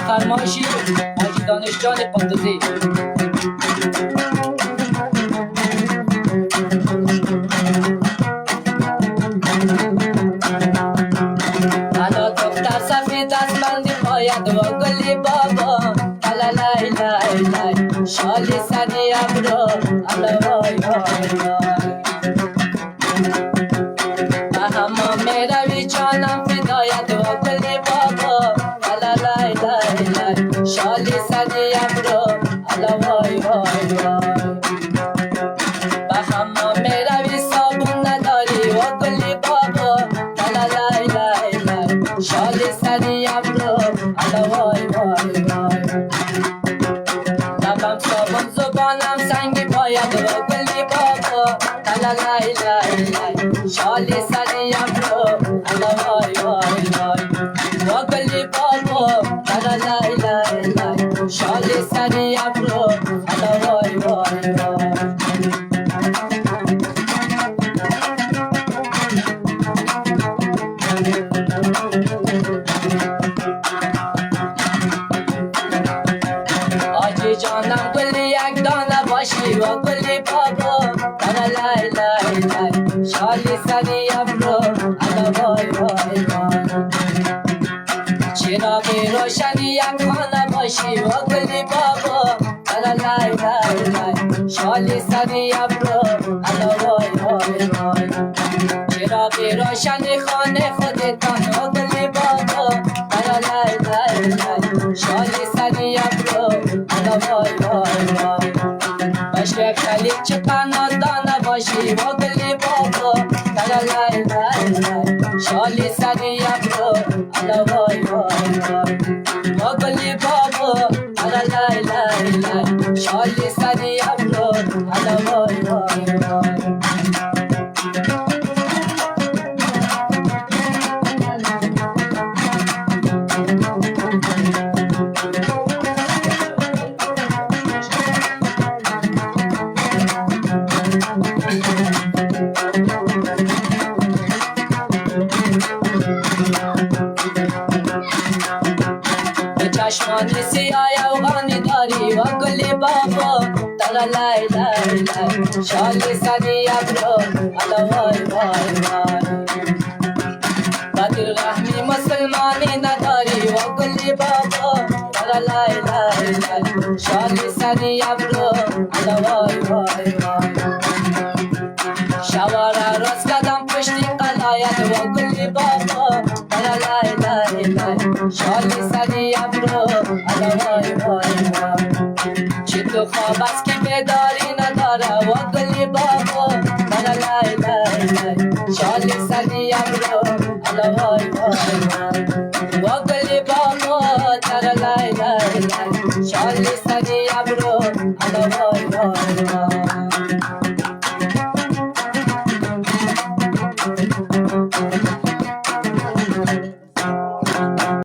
فرمایشی حاجی دانشجان قندوزی. حالا دختر سفید دستبندی باید و گلی بابا الا لای لای لای شالی سری ابرو الا وای وای وای اما میروی جانم فدایت و گلی بابا الا لای لای لای شالی سری ابرو الا وای وای وای اما میروی صابون نداری و گلی بابا الا لای لای لای شالی سری ابرو الا وای وای وای لبم صابون زبانم سنگی باید و گلی بابا الا لای لای لای شالی سری ابرو الا وای وای وای و گلی بابا الا لای لای لای شالی سری ابرو الا وای وای وای جانم گلی یک دانه باشی و گلی بابا الا لای لای لای شالی سری ابرو الا وای وای وای چراغ روشنی یک خانه باشی و گلی بابا الا لای لای لای شالی سری ابرو الا وای وای وای چراغ روشنی خانه خودتان و گلی بابا الا لای لای لای شالی سری ابرو الا وای وای وای باشی کلی چه دانه باشی و گلی بابا الا لای لای لای شالی سری ابرو الا وای وای وای و گلی بابا الا لای لای لای شالی سری ابرو الا وای وای وای چشمان سیاه افغانی داری و گلی بابا الا لای لای لای شالی سری ابرو الا وای وای وای بدر رحمی مسلمانی نداری و گلی بابا الا لای لای لای شالی سری ابرو الا وای وای وای شواره راست قدم پشتی قلایت و گلی بابا الا لای لای لای شالی سری ابرو الا وای وای وای چی تو خواب است که بیداری نداره و گلی بابا الا لای لای لای شالی سری ابرو الا وای وای وای و گلی بابا